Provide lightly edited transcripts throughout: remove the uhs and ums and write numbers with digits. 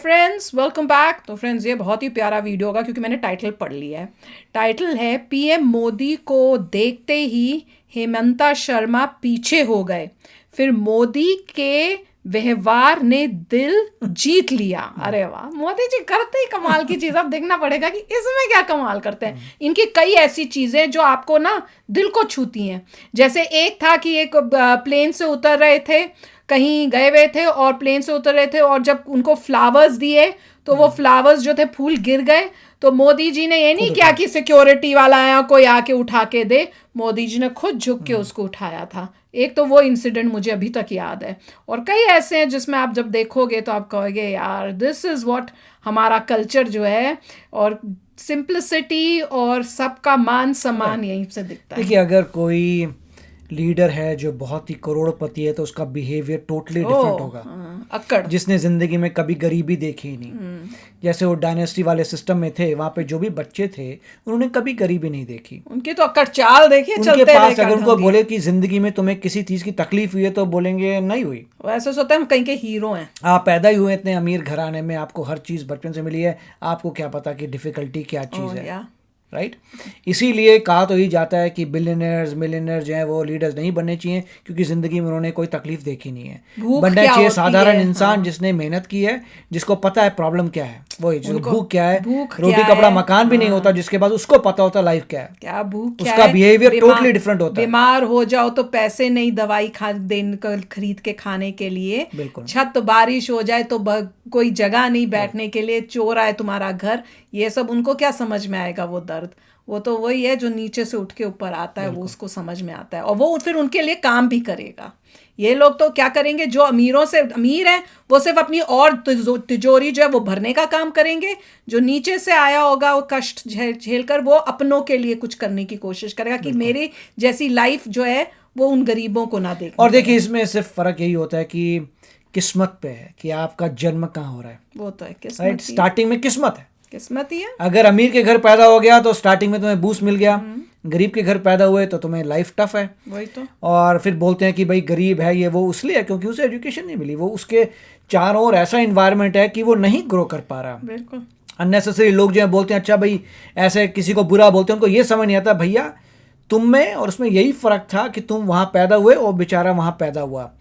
Friends, welcome back. तो friends, ये बहुत ही प्यारा वीडियो होगा क्योंकि मैंने टाइटल पढ़ लिया है। टाइटल है पीएम मोदी को देखते ही हेमंता शर्मा पीछे हो गए, फिर मोदी के व्यवहार ने दिल जीत लिया। अरे वाह, मोदी जी करते ही कमाल की चीज़। अब देखना पड़ेगा कि इसमें क्या कमाल करते हैं। इनकी कई ऐसी चीज़ें जो आपको ना दिल को छूती हैं। जैसे एक था कि एक प्लेन से उतर रहे थे, कहीं गए हुए थे और प्लेन से उतर रहे थे, और जब उनको फ्लावर्स दिए तो वो फ्लावर्स जो थे फूल गिर गए। तो मोदी जी ने ये नहीं किया कि सिक्योरिटी वाला आया कोई आके उठा के दे, मोदी जी ने खुद झुक के उसको उठाया था। एक तो वो इंसिडेंट मुझे अभी तक याद है, और कई ऐसे हैं जिसमें आप जब देखोगे तो आप कहोगे यार दिस इज़ व्हाट हमारा कल्चर जो है, और सिंप्लिसिटी और सबका मान सम्मान यहीं से दिखता है। देखिए, अगर कोई लीडर है जो बहुत ही करोड़पति है तो उसका बिहेवियर टोटली डिफरेंट होगा। अक्कड़ जिसने जिंदगी में कभी गरीबी देखी ही नहीं। जैसे वो डायनेस्टी वाले सिस्टम में थे, वहां पे जो भी बच्चे थे उन्होंने कभी गरीबी नहीं देखी। उनकी तो अक्कड़ चाल देखिए, उनके चलते पास अगर उनको बोले कि जिंदगी में तुम्हें किसी चीज की तकलीफ हुई है तो बोलेंगे नहीं हुई। वैसे सोचते हैं हम कहीं के हीरो हैं। आप पैदा ही हुए इतने अमीर घराने में, आपको हर चीज बचपन से मिली है, आपको क्या पता कि डिफिकल्टी क्या चीज है, राइट। इसीलिए कहा तो ही जाता है कि बिलियनर्स मिलियनर्स जो हैं वो लीडर्स नहीं बनने चाहिए, क्योंकि ज़िंदगी में उन्होंने कोई तकलीफ देखी नहीं है। बनना चाहिए साधारण इंसान जिसने मेहनत की है, जिसको पता है प्रॉब्लम क्या है, वही जो भूख क्या है, रोटी कपड़ा मकान भी नहीं होता जिसके बाद उसको पता होता लाइफ क्या है, क्या भूख, उसका बिहेवियर टोटली डिफरेंट होता है। बीमार हो जाओ तो पैसे नहीं दवाई खरीद के खाने के लिए, बिल्कुल। छत बारिश हो जाए तो कोई जगह नहीं बैठने के लिए, चोर आए तुम्हारा घर, ये सब उनको क्या समझ में आएगा वो दर्द। वो तो वही है जो नीचे से उठ के ऊपर आता है, वो उसको समझ में आता है, और वो फिर उनके लिए काम भी करेगा। ये लोग तो क्या करेंगे, जो अमीरों से अमीर हैं वो सिर्फ अपनी और तिजोरी जो है वो भरने का काम करेंगे। जो नीचे से आया होगा वो कष्ट झेल कर वो अपनों के लिए कुछ करने की कोशिश करेगा कि मेरी जैसी लाइफ जो है वो उन गरीबों को ना देखे। और देखिए, इसमें सिर्फ फर्क यही होता है कि किस्मत पे है कि आपका जन्म कहाँ हो रहा है। वो तो है किस्मत, राइट। स्टार्टिंग में किस्मत है, किस्मत ही है। अगर अमीर के घर पैदा हो गया तो स्टार्टिंग में तुम्हें बूस्ट मिल गया, गरीब के घर पैदा हुए तो तुम्हें लाइफ टफ है। वही तो। और फिर बोलते हैं कि भाई गरीब है ये वो, इसलिए क्योंकि उसे एजुकेशन नहीं मिली, वो उसके चारों ओर ऐसा इन्वायरमेंट है कि वो नहीं ग्रो कर पा रहा। बिल्कुल। अननेसेसरी लोग जो है बोलते हैं, अच्छा भाई ऐसे किसी को बुरा बोलते हैं, उनको ये समझ नहीं आता भैया तुम में और उसमें यही फ़र्क था कि तुम वहाँ पैदा हुए और बेचारा वहाँ पैदा हुआ,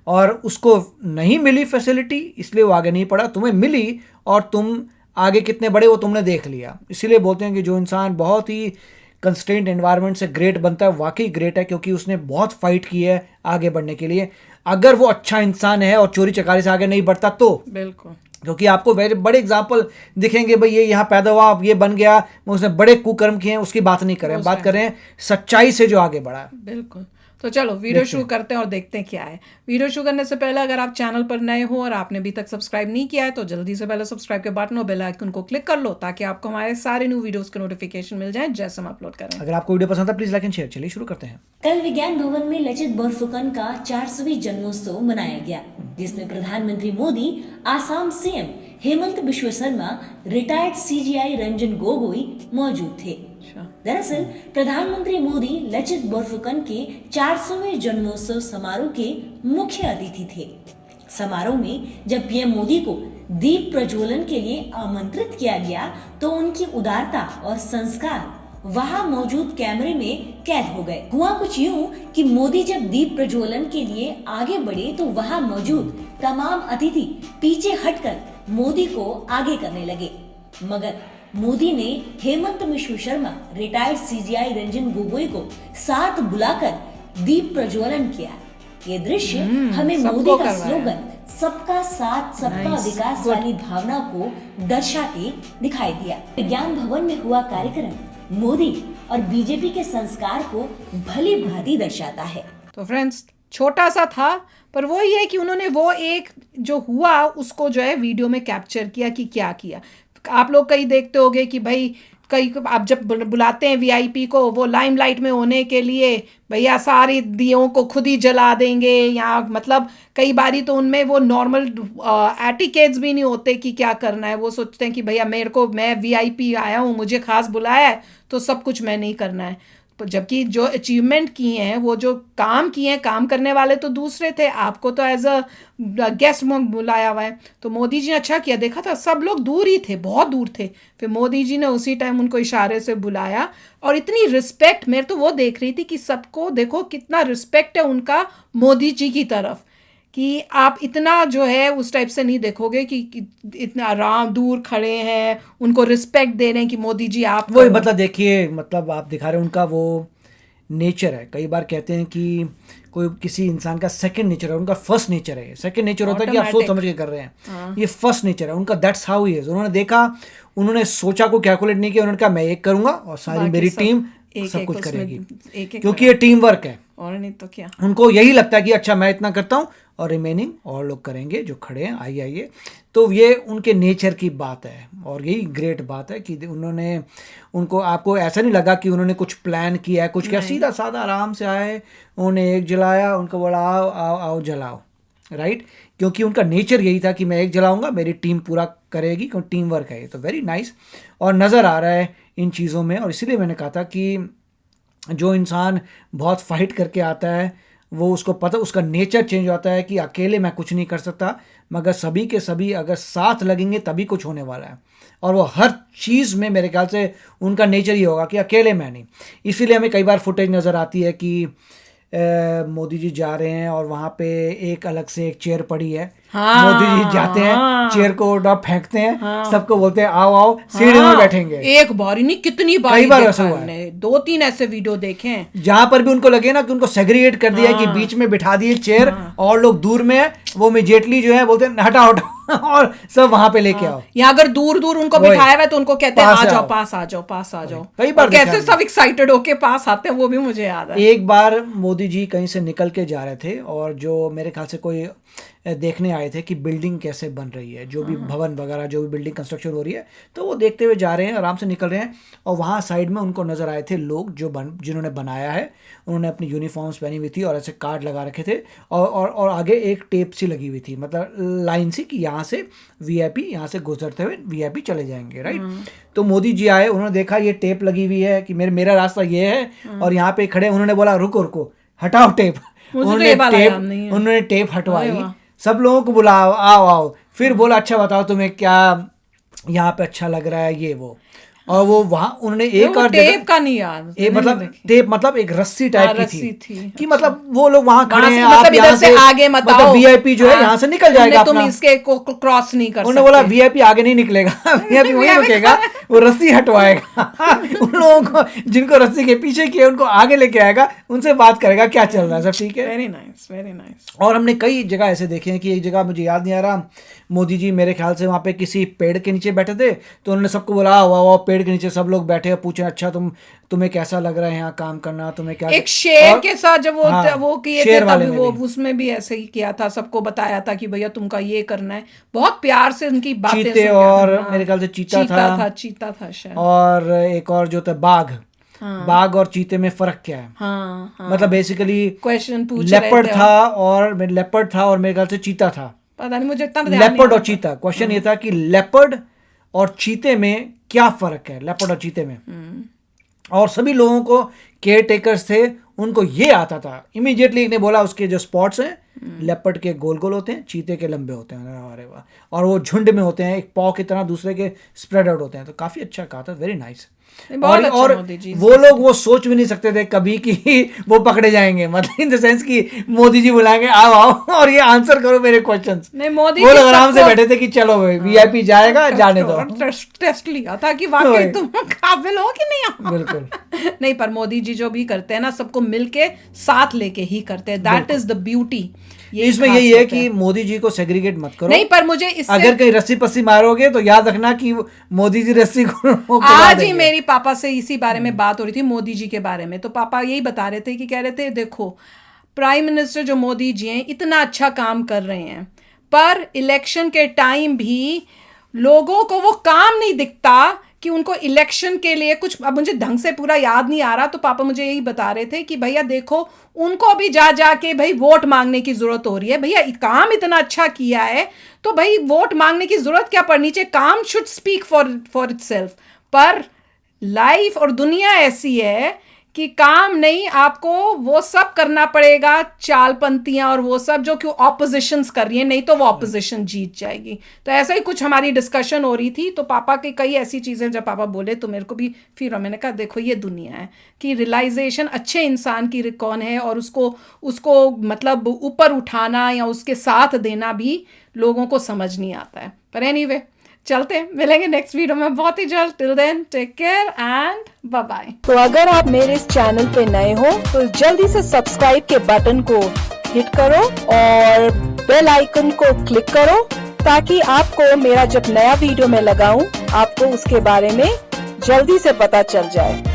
और उसको नहीं मिली फैसिलिटी इसलिए वो आगे नहीं पढ़ा, तुम्हें मिली और तुम आगे कितने बड़े वो तुमने देख लिया। इसीलिए बोलते हैं कि जो इंसान बहुत ही कंस्ट्रेंट एनवायरनमेंट से ग्रेट बनता है वाकई ग्रेट है, क्योंकि उसने बहुत फाइट की है आगे बढ़ने के लिए। अगर वो अच्छा इंसान है और चोरी चकारी से आगे नहीं बढ़ता तो बिल्कुल, क्योंकि आपको बड़े एग्जाम्पल दिखेंगे, भाई ये यहाँ पैदा हुआ अब ये बन गया, उसने बड़े कुकर्म किए हैं, उसकी बात नहीं करें, बात करें सच्चाई से जो आगे बढ़ा है। बिल्कुल। तो चलो वीडियो शुरू करते हैं और देखते हैं क्या है। वीडियो शुरू करने से पहले अगर आप चैनल पर नए हो और आपने अभी तक सब्सक्राइब नहीं किया है तो जल्दी से पहले सब्सक्राइब के बटन और बेल आइकन को क्लिक कर लो, ताकि आपको हमारे सारे न्यू वीडियोस के नोटिफिकेशन मिल जाएं जैसे हम अपलोड करें। अगर आपको वीडियो पसंद है प्लीज लाइक एंड शेयर। चलिए शुरू करते हैं। कल विज्ञान भवन में लचित बोरफुकन का 400वीं जन्मोत्सव मनाया गया, जिसमें प्रधानमंत्री Modi, Assam CM Hemant Biswa Sharma, retired CGI Ranjan Gogoi मौजूद थे। दरअसल प्रधानमंत्री मोदी लचित बोरफुकन के 400वें जन्मोत्सव समारोह के मुख्य अतिथि थे। समारोह में जब पीएम मोदी को दीप प्रज्वलन के लिए आमंत्रित किया गया तो उनकी उदारता और संस्कार वहां मौजूद कैमरे में कैद हो गए। हुआ कुछ यूं कि मोदी जब दीप प्रज्वलन के लिए आगे बढ़े तो वहां मौजूद तमाम अतिथि पीछे हटकर मोदी को आगे करने लगे, मगर मोदी ने हेमंत बिश्व शर्मा, रिटायर्ड सीजीआई रंजन गोगोई को साथ बुलाकर दीप प्रज्वलन किया। ये दृश्य हमें मोदी का स्लोगन सबका साथ सबका विकास वाली भावना को दर्शाते दिखाई दिया। विज्ञान भवन में हुआ कार्यक्रम मोदी और बीजेपी के संस्कार को भली भांति दर्शाता है। तो फ्रेंड्स, छोटा सा था पर वो ये है कि उन्होंने वो एक जो हुआ उसको जो है वीडियो में कैप्चर किया कि क्या किया। आप लोग कहीं देखते होंगे कि भाई कई आप जब बुलाते हैं वीआईपी को, वो लाइमलाइट में होने के लिए भैया सारी दियों को खुद ही जला देंगे, या मतलब कई बारी तो उनमें वो नॉर्मल एटिकेट्स भी नहीं होते कि क्या करना है। वो सोचते हैं कि भैया मैं वीआईपी आया हूँ, मुझे खास बुलाया है तो सब कुछ मैंने ही करना है। जबकि जो अचीवमेंट किए हैं, वो जो काम किए हैं, काम करने वाले तो दूसरे थे, आपको तो एज अ गेस्ट बुलाया हुआ है। तो मोदी जी ने अच्छा किया, देखा था सब लोग दूर ही थे, बहुत दूर थे, फिर मोदी जी ने उसी टाइम उनको इशारे से बुलाया। और इतनी रिस्पेक्ट, मैं तो वो देख रही थी कि सबको देखो कितना रिस्पेक्ट है उनका मोदी जी की तरफ, कि आप इतना जो है उस टाइप से नहीं देखोगे कि इतना आराम दूर खड़े हैं, उनको रिस्पेक्ट दे रहे हैं कि मोदी जी आप वही मतलब देखिए, मतलब आप दिखा रहे हैं उनका वो नेचर है। कई बार कहते हैं कि कोई किसी इंसान का सेकंड नेचर है, उनका फर्स्ट नेचर है। सेकंड नेचर होता है कि आप सोच समझ के कर रहे हैं, ये फर्स्ट नेचर है उनका, दैट्स हाउ ही इज। उन्होंने देखा, उन्होंने सोचा को कैलकुलेट नहीं किया, उन्होंने कहा मैं एक करूंगा और सारी मेरी टीम सब कुछ करेगी, क्योंकि ये टीम वर्क है। और नहीं तो क्या, उनको यही लगता है कि अच्छा मैं इतना करता हूँ और रिमेनिंग और लोग करेंगे जो खड़े हैं, आइए आइए। तो ये उनके नेचर की बात है और यही ग्रेट बात है कि उन्होंने, उनको आपको ऐसा नहीं लगा कि उन्होंने कुछ प्लान किया है, कुछ क्या, सीधा साधा आराम से आए, उन्होंने एक जलाया, उनको बोला आओ आओ आओ जलाओ, राइट। क्योंकि उनका नेचर यही था कि मैं एक जलाऊंगा, मेरी टीम पूरा करेगी, क्योंकि टीम वर्क है ये। तो वेरी नाइस और नज़र आ रहा है इन चीज़ों में। और इसीलिए मैंने कहा था कि जो इंसान बहुत फाइट करके आता है, वो उसको पता, उसका नेचर चेंज होता है कि अकेले मैं कुछ नहीं कर सकता, मगर सभी के सभी अगर साथ लगेंगे तभी कुछ होने वाला है। और वो हर चीज़ में मेरे ख्याल से उनका नेचर ही होगा कि अकेले मैं नहीं। इसीलिए हमें कई बार फुटेज नज़र आती है कि मोदी जी जा रहे हैं और वहाँ पे एक अलग से एक चेयर पड़ी है, मोदी जी जाते हैं, चेयर को उठा फेंकते हैं, सबको बोलते हैं आओ आओ सीढ़ी में बैठेंगे। एक बार ही नहीं, कितनी बार कई बार ऐसा हुआ है, 2-3 ऐसे वीडियो देखे हैं जहां पर भी उनको लगे ना कि उनको सेग्रीगेट कर दिया है कि बीच में बिठा दिए चेयर और लोग दूर में है, वो इमीडिएटली जो है बोलते हैं हटाओ हटाओ और सब वहां पे लेके आओ। या अगर दूर दूर उनको बिठाया हुआ है तो उनको कहते हैं आ जाओ, पास आ जाओ, पास आ जाओ। कई बार कैसे सब एक्साइटेड होके पास आते हैं, वो भी मुझे याद है। एक बार मोदी जी कहीं से निकल के जा रहे थे और जो मेरे ख्याल से कोई देखने आए थे कि बिल्डिंग कैसे बन रही है, जो भी भवन वगैरह जो भी बिल्डिंग कंस्ट्रक्शन हो रही है, तो वो देखते हुए जा रहे हैं, आराम से निकल रहे हैं। और वहाँ साइड में उनको नज़र आए थे लोग जो जिन्होंने बनाया है, उन्होंने अपनी यूनिफॉर्म्स पहनी हुई थी और ऐसे कार्ड लगा रखे थे और आगे एक टेप सी लगी हुई थी, मतलब लाइन सी कि यहाँ से वीआईपी, यहाँ से गुजरते हुए वीआईपी चले जाएंगे, राइट। तो मोदी जी आए, उन्होंने देखा ये टेप लगी हुई है कि मेरा रास्ता ये है और यहाँ पे खड़े, उन्होंने बोला रुको रुको हटाओ टेप। उन्होंने टेप हटवाई, सब लोगों को बुलाओ आओ आओ, फिर बोला अच्छा बताओ तुम्हें क्या यहाँ पे अच्छा लग रहा है, ये वो। और वो वहां उन्होंने एक और टेप का नहीं याद, मतलब टेप मतलब एक रस्सी टाइप की थी कि मतलब वो लोग वहां खड़े हैं, मतलब आप यहाँ से आगे मत आओ, वीआईपी जो है यहाँ से निकल जाएगा, तुम इसके को क्रॉस नहीं कर सकते। उन्होंने बोला वीआईपी आगे नहीं निकलेगा, वीआईपी वहीं रुकेगा, वो रस्सी हटवाएगा उन लोगों को जिनको रस्सी के पीछे किए उनको आगे लेके आएगा, उनसे बात करेगा क्या चल रहा है, सब ठीक है। Very nice, very nice. और हमने कई जगह ऐसे देखे हैं कि एक जगह मुझे याद नहीं आ रहा, मोदी जी मेरे ख्याल से वहाँ पे किसी पेड़ के नीचे बैठे थे, तो उन्होंने सबको बोला वाह पेड़ के नीचे सब लोग बैठे, पूछे अच्छा तुम्हें कैसा लग रहा है यहाँ काम करना, तुम्हें क्या। एक शेर के साथ जब वो किए थे तभी वो उसमें भी ऐसे ही किया था, सबको बताया था कि भैया तुमका ये करना है, बहुत प्यार से उनकी बातें। चीते और मेरे ख्याल से चीता था शायद, और एक और जो था बाघ और चीते में फर्क क्या है। मतलब बेसिकली क्वेश्चन पूछ लेपर्ड था और मेरे ख्याल से चीता था, पता नहीं मुझे इतना लेपर्ड और चीता। क्वेश्चन ये था कि लेपर्ड और चीते में क्या फर्क है, लेपर्ड और चीते में। और सभी लोगों को केयर टेकर्स थे, उनको ये आता था। इमीडिएटली एक ने बोला उसके जो स्पॉट्स हैं लेपर्ड के गोल गोल होते हैं, चीते के लंबे होते हैं, अरे वाह, और वो झुंड में होते हैं, एक पॉ की तरह दूसरे के स्प्रेड आउट होते हैं। तो काफी अच्छा कहा था, वेरी नाइस। और वो लोग वो सोच भी नहीं सकते थे कभी कि वो पकड़े जाएंगे, मतलब इन द सेंस कि मोदी जी बुलाएंगे आओ आओ और ये आंसर करो मेरे क्वेश्चंस। वो लोग आराम से बैठे थे कि चलो वीआईपी जाएगा, जाने दो। टेस्ट लिया था कि वाकई तुम काबिल हो कि नहीं। बिल्कुल नहीं, पर मोदी जी जो भी करते हैं ना, सबको मिलके साथ लेके ही करते हैं, दैट इज द ब्यूटी। इसमें यही है कि मोदी जी को सेग्रीगेट मत करो। नहीं, पर मुझे इससे अगर कहीं रस्सी पस्सी मारोगे तो याद रखना कि मोदी जी रस्सी को आज ही मेरी पापा से इसी बारे में बात हो रही थी, मोदी जी के बारे में। तो पापा यही बता रहे थे कि कह रहे थे देखो प्राइम मिनिस्टर जो मोदी जी हैं इतना अच्छा काम कर रहे हैं, पर इलेक्शन के टाइम भी लोगों को वो काम नहीं दिखता कि उनको इलेक्शन के लिए कुछ, अब मुझे ढंग से पूरा याद नहीं आ रहा, तो पापा मुझे यही बता रहे थे कि भैया देखो उनको भी जा के भाई वोट मांगने की जरूरत हो रही है। भैया काम इतना अच्छा किया है तो भाई वोट मांगने की जरूरत क्या पड़नी चाहिए, काम शुड स्पीक फॉर इटसेल्फ। पर लाइफ और दुनिया ऐसी है कि काम नहीं, आपको वो सब करना पड़ेगा, चालपंथियां और वो सब जो कि ऑपोजिशंस कर रही है, नहीं तो वो ऑपोजिशन जीत जाएगी। तो ऐसा ही कुछ हमारी डिस्कशन हो रही थी। तो पापा की कई ऐसी चीज़ें जब पापा बोले तो मेरे को भी फिर मैंने कहा देखो ये दुनिया है कि रियलाइजेशन अच्छे इंसान की कौन है और उसको उसको मतलब ऊपर उठाना या उसके साथ देना भी लोगों को समझ नहीं आता है। पर एनीवे चलते हैं, मिलेंगे नेक्स्ट वीडियो में बहुत ही जल्द। Till then take care and bye bye. तो अगर आप मेरे इस चैनल पे नए हो तो जल्दी से सब्सक्राइब के बटन को हिट करो और बेल आइकन को क्लिक करो ताकि आपको मेरा जब नया वीडियो मैं लगाऊं आपको उसके बारे में जल्दी से पता चल जाए।